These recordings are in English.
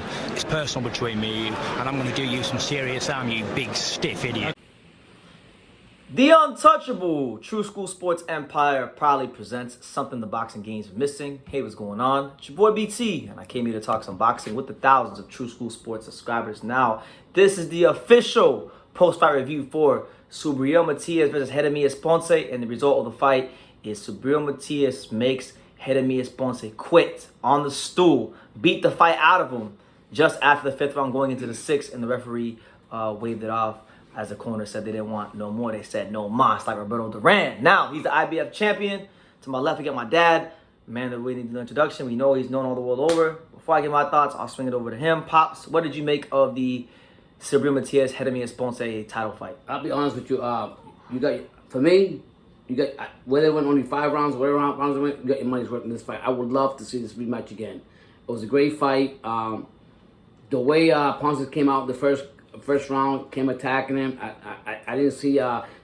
football. It's personal between me and you, and I'm going to do you some serious harm, you big stiff idiot. The untouchable True School Sports Empire proudly presents something the boxing game's missing. Hey, what's going on? It's your boy BT, and I came here to talk some boxing with the thousands of True School Sports subscribers. Now, this is the official post-fight review for Subriel Matias versus Jeremias Ponce, and the result of the fight is Subriel Matias makes Jeremias Ponce quit on the stool, beat the fight out of him just after the 5th round going into the 6th, and the referee waved it off. As the corner said they didn't want no more. They said no mas, like Roberto Duran. Now, he's the IBF champion. To my left, we got my dad. Man that we need the introduction. We know he's known all the world over. Before I get my thoughts, I'll swing it over to him. Pops, what did you make of the Subriel Matias, Jeremias Ponce title fight? I'll be honest with you. You got, for me, you got, whether it went only 5 rounds, whatever rounds it went, you got your money's worth in this fight. I would love to see this rematch again. It was a great fight. The way Ponce came out the first round, came attacking him. I didn't see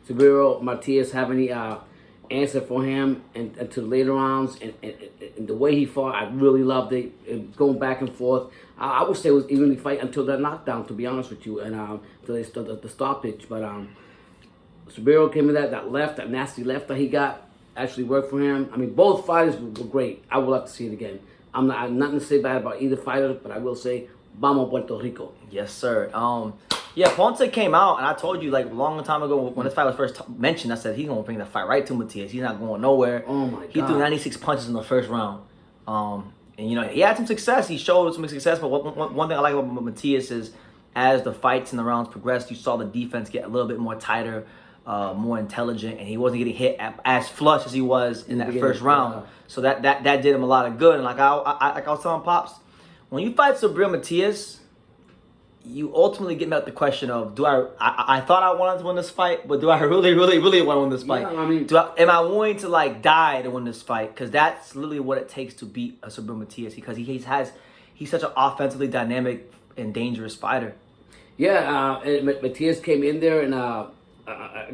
Subriel Matias have any answer for him until later rounds. And the way he fought, I really loved it. Going back and forth. I would say it was evenly fight until that knockdown, to be honest with you, and until they started the stoppage. But Subriel came in that left, that nasty left that he got, actually worked for him. I mean, both fighters were great. I would love to see it again. I'm nothing to say bad about either fighter, but I will say, vamos Puerto Rico. Yes, sir. Yeah, Ponce came out, and I told you, like, a long time ago, when this fight was first mentioned, I said, he's going to bring the fight right to Matias. He's not going nowhere. Oh, my God. He threw 96 punches in the first round. And, you know, he had some success. He showed some success, but one thing I like about Matias is as the fights and the rounds progressed, you saw the defense get a little bit more tighter, more intelligent, and he wasn't getting hit as flush as he was in that first round. So that did him a lot of good. And like I was telling Pops, when you fight Subriel Matias, you ultimately get met the question of, I thought I wanted to win this fight, but do I really want to win this fight? Yeah, I mean, am I willing to like die to win this fight? Because that's literally what it takes to beat a Subriel Matias, because he's such an offensively dynamic and dangerous fighter. Yeah, and Matias came in there, and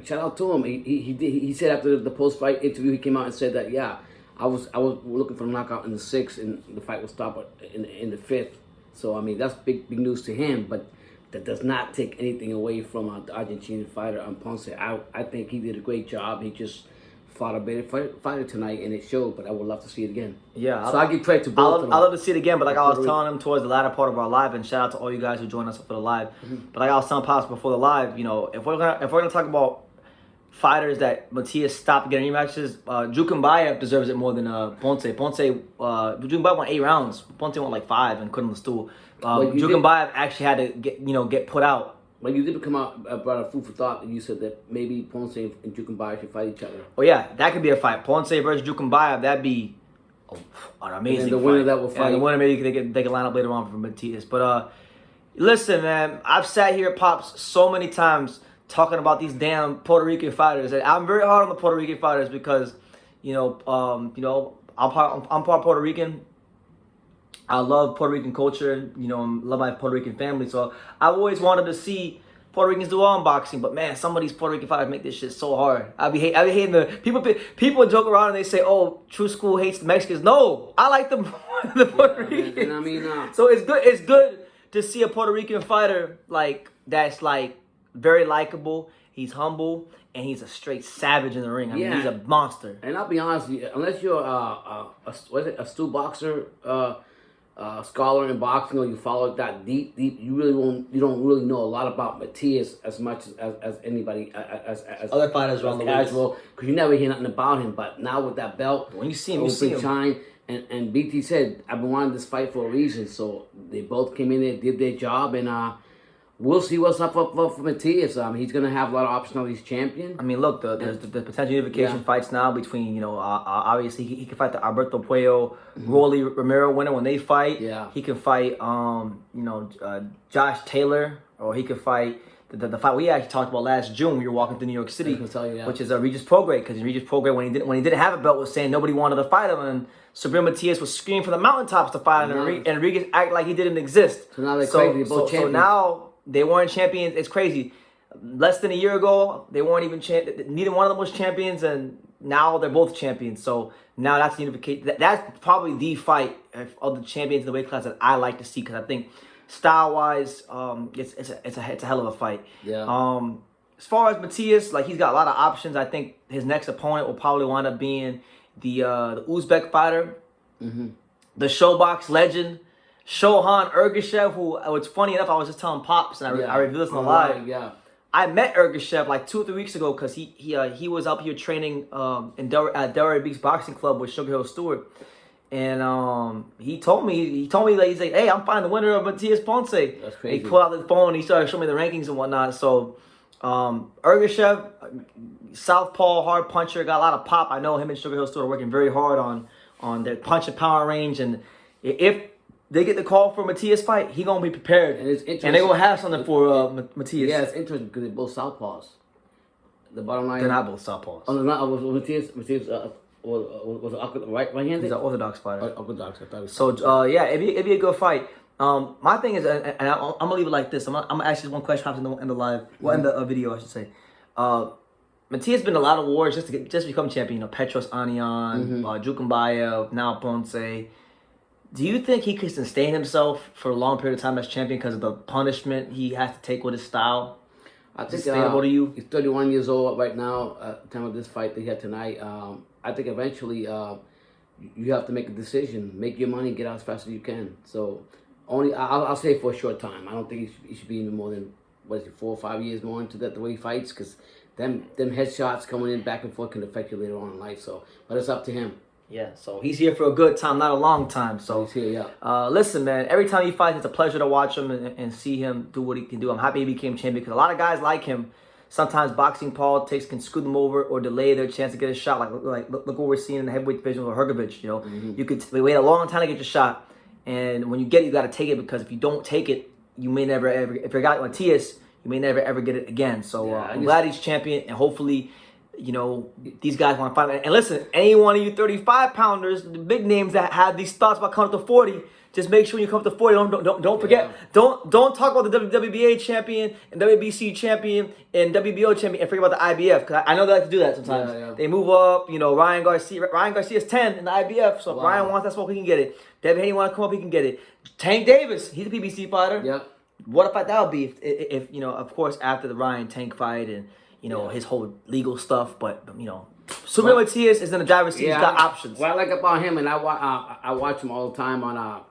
shout out to him. He said after the post fight interview, he came out and said that I was looking for a knockout in the 6th, and the fight will stop in the 5th. So, I mean, that's big news to him, but that does not take anything away from the Argentinian fighter, Ponce. I think he did a great job. He just fought a better fighter tonight, and it showed, but I would love to see it again. Yeah. So I give credit to both of them. I love to see it again, but like I was telling him towards the latter part of our live, and shout out to all you guys who joined us for the live. But like I was telling Pops before the live, you know, if we're gonna talk about fighters that Matias stopped getting rematches, Jukumbayev deserves it more than Ponce. Jukumbayev won 8 rounds. Ponce won like 5 and couldn't on the stool. Jukumbayev actually had to get put out. But you did come out, brought a food for thought, and you said that maybe Ponce and Jukumbayev should fight each other. Oh yeah, that could be a fight. Ponce versus Jukumbayev, that'd be an amazing and the fight. winner that will fight. Yeah, the winner maybe they can line up later on for Matias. But listen, man, I've sat here, Pops, so many times talking about these damn Puerto Rican fighters. And I'm very hard on the Puerto Rican fighters because, I'm part Puerto Rican. I love Puerto Rican culture, love my Puerto Rican family. So I've always wanted to see Puerto Ricans do well in boxing, but man, some of these Puerto Rican fighters make this shit so hard. I be hating the people joke around and they say, "Oh, True School hates the Mexicans." No, I like the Puerto Ricans. And I mean, so it's good to see a Puerto Rican fighter that's very likable. He's humble, and he's a straight savage in the ring. I mean, he's a monster. And I'll be honest with you, unless you're a stool boxer, scholar in boxing, or you follow it that deep, you don't really know a lot about Matias as much as anybody as other fighters around the casual, because you never hear nothing about him. But now with that belt, when you see him, you see him. Shine. And BT said, I've been wanting this fight for a reason. So they both came in there, did their job, and we'll see what's up for Matias. He's going to have a lot of options now. He's champion. I mean, look, there's the potential unification fights now between, obviously he can fight the Alberto Puello, Rolly Romero winner when they fight. Yeah. He can fight, Josh Taylor, or he could fight the fight we actually talked about last June when we were walking through New York City, which is Regis Prograis, because Regis Prograis, when he didn't have a belt, was saying nobody wanted to fight him, and Subriel Matias was screaming from the mountaintops to fight him, and Regis acted like he didn't exist. So now they're crazy. They're both champions. So now they weren't champions. It's crazy. Less than a year ago, they weren't even neither one of them was champions, and now they're both champions. So now that's the unification. That's probably the fight of the champions in the weight class that I like to see, because I think style wise, it's a hell of a fight. Yeah. As far as Matias, like, he's got a lot of options. I think his next opponent will probably wind up being the Uzbek fighter, the Showbox legend, Shohan Ergashev, who, it's funny enough, I was just telling Pops, and I reviewed this on the live. Yeah. I met Ergashev like 2 or 3 weeks ago, because he was up here training at Delray Beach Boxing Club with Sugar Hill Stewart. And he told me that he's like, hey, I'm finding the winner of Jeremias Ponce. That's crazy. He pulled out the phone and he started showing me the rankings and whatnot. So Ergashev, southpaw, hard puncher, got a lot of pop. I know him and Sugar Hill Stewart are working very hard on their punch and power range. And if they get the call for Matias fight, he gonna be prepared. And it's interesting. And they gonna have something for Matias. Yeah, it's interesting because they're both southpaws. The bottom line. They're not both southpaws. Oh, no, not was Matias was right-handed? He's an orthodox fighter. Orthodox. I thought it was So yeah, it'd be a good fight. My thing is, and I'm gonna leave it like this. I'm gonna ask you one question in the live, in the video, I should say. Matias been in a lot of wars just to become champion. You know, Petros Anian, Jukumbayev, now Ponce. Do you think he could sustain himself for a long period of time as champion because of the punishment he has to take with his style? I think sustainable to you? He's 31 years old right now at the time of this fight that he had tonight. I think eventually you have to make a decision. Make your money, get out as fast as you can. So I'll say for a short time. I don't think he should be even more than, 4 or 5 years more into that the way he fights, because them headshots coming in back and forth can affect you later on in life. So, but it's up to him. Yeah, so he's here for a good time, not a long time. So he's here, yeah. Listen, man, every time he fights, it's a pleasure to watch him and see him do what he can do. I'm happy he became champion, because a lot of guys like him. Sometimes boxing politics can screw them over or delay their chance to get a shot. Look what we're seeing in the heavyweight division with Hergovich. You know, you could wait a long time to get your shot, and when you get it, you got to take it, because if you don't take it, you may never ever. If you're a guy like Matias, you may never ever get it again. So I'm glad he's champion, and hopefully, you know, these guys want to fight. And listen, any one of you 35-pounders, the big names that have these thoughts about coming up to 40, just make sure when you come up to 40, don't forget, don't talk about the WBA champion and WBC champion and WBO champion and forget about the IBF, because I know they like to do that sometimes. Yeah. They move up, you know, Ryan Garcia's 10 in the IBF, so if Ryan wants that smoke, he can get it. Devin Haney want to come up, he can get it. Tank Davis, he's a PBC fighter. Yeah. What a fight that would be if you know, of course, after the Ryan Tank fight and, you know, his whole legal stuff, but, you know, Subriel Matias is in the driver's seat. He's got options. What I like about him, and I watch him all the time on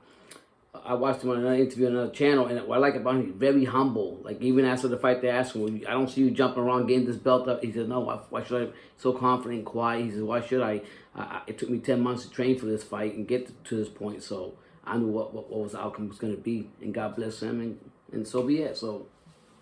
I watched him on another interview on another channel, and what I like about him, he's very humble. Like, even after the fight, they asked him, I don't see you jumping around getting this belt up. He said, no, why should I? So confident and quiet. He says, why should I? It took me 10 months to train for this fight and get to this point, so I knew what was the outcome was going to be, and God bless him, and so be it. So,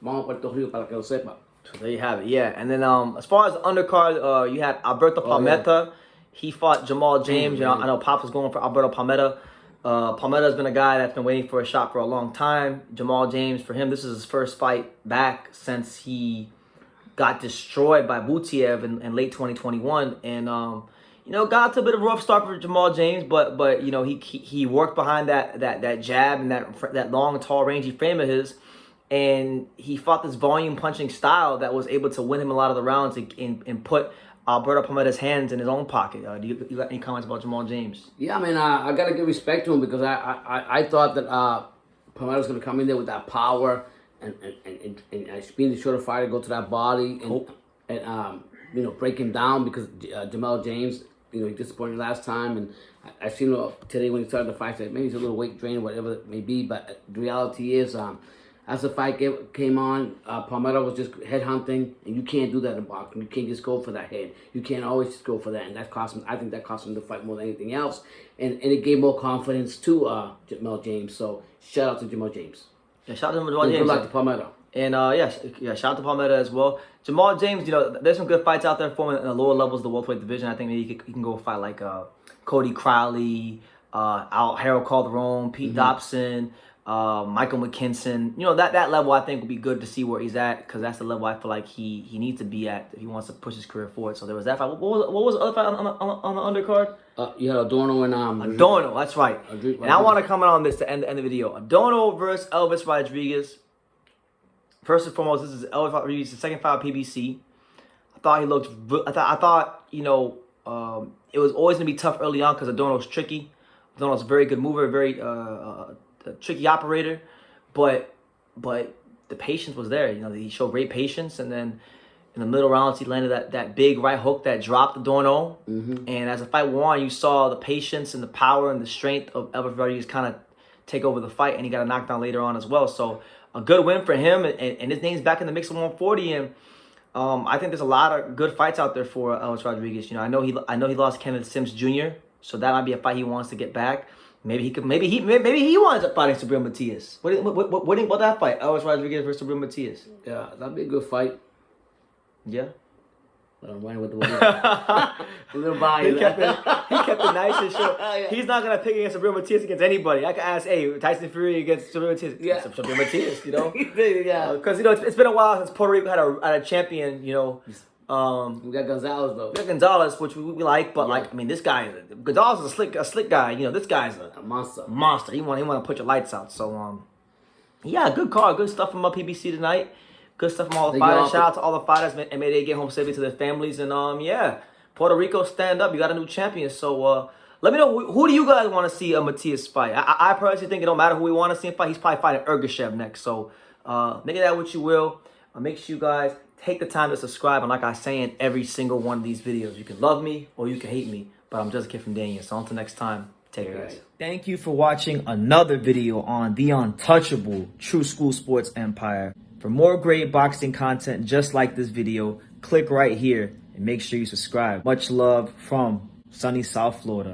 vamos a Puerto Rico para que lo sepa. So there you have it, yeah. And then as far as the undercard, you had Alberto Palmetta. He fought Jamal James. You know, I know Pops was going for Alberto Palmetta. Palmetta's been a guy that's been waiting for a shot for a long time. Jamal James, for him, this is his first fight back since he got destroyed by Butiev in late 2021. And, you know, got to a bit of a rough start for Jamal James, but you know, he worked behind that jab and that long, tall, rangy frame of his. And he fought this volume punching style that was able to win him a lot of the rounds and put Alberto Palmetta's hands in his own pocket. Do you got any comments about Jamal James? Yeah, I mean, I got to give respect to him, because I thought that Palmetta's going to come in there with that power and being the shorter fighter, go to that body and you know, break him down, because Jamal James, you know, he disappointed last time, and I seen him today when he started the fight, I said maybe he's a little weight drain, whatever it may be, but the reality is, as the fight came on, Palmetta was just head hunting, and you can't do that in boxing. You can't just go for that head. You can't always just go for that, and that cost him. I think that cost him the fight more than anything else, and it gave more confidence to Jamal James. So shout out to Jamal James. Yeah, shout out to Jamal James. Good luck to Palmetta. And yeah, shout out to Palmetta as well. Jamal James, you know, there's some good fights out there for him in the lower levels of the welterweight division. I think maybe he can go fight like Cody Crowley, Harold Calderon, Pete Dobson. Michael McKinson, you know, that level I think would be good to see where he's at, because that's the level I feel like he needs to be at if he wants to push his career forward. So there was that fight. What was the other fight on the undercard? You had Adorno and Adorno, that's right. And I want to comment on this to end the video. Adorno versus Elvis Rodriguez. First and foremost, this is Elvis Rodriguez's second fight with PBC. I thought he looked. I thought it was always gonna be tough early on because Adorno's tricky. Adorno's a very good mover, very tricky operator, but the patience was there. He showed great patience, and then in the middle rounds he landed that big right hook that dropped Adorno. And as the fight wore on, you saw the patience and the power and the strength of Elvis Rodriguez kind of take over the fight, and he got a knockdown later on as well. So a good win for him, and his name's back in the mix of 140. And I think there's a lot of good fights out there for Elvis Rodriguez. I know he lost Kenneth Sims Jr., so that might be a fight he wants to get back. Maybe he winds up fighting Subriel Matias. What do you think about that fight? Elvis Rodriguez versus Subriel Matias. Yeah, that'd be a good fight. Yeah. But I'm running with the little body. He kept it nice and short. Yeah. He's not gonna pick against Subriel Matias against anybody. I could ask, hey, Tyson Fury against Subriel Matias. Yeah. Subriel Matias, Yeah. Because it's been a while since Puerto Rico had a champion. We got Gonzalez though. We got Gonzalez, which we like, but this guy, Gonzalez is a slick guy. This guy's a monster. He want to put your lights out. So yeah, good card, good stuff from PBC tonight. Good stuff from all the fighters. Shout out to all the fighters, and may they get home safely to their families. And yeah, Puerto Rico, stand up. You got a new champion. So let me know who do you guys want to see a Matias fight. I personally think it don't matter who we want to see him fight. He's probably fighting Ergashev next. So make of that what you will. Make sure you guys take the time to subscribe. And like I say in every single one of these videos, you can love me or you can hate me, but I'm just a kid from Daniel. So until next time, take care, guys. Thank you for watching another video on the untouchable True School Sports Empire. For more great boxing content just like this video, click right here and make sure you subscribe. Much love from sunny South Florida.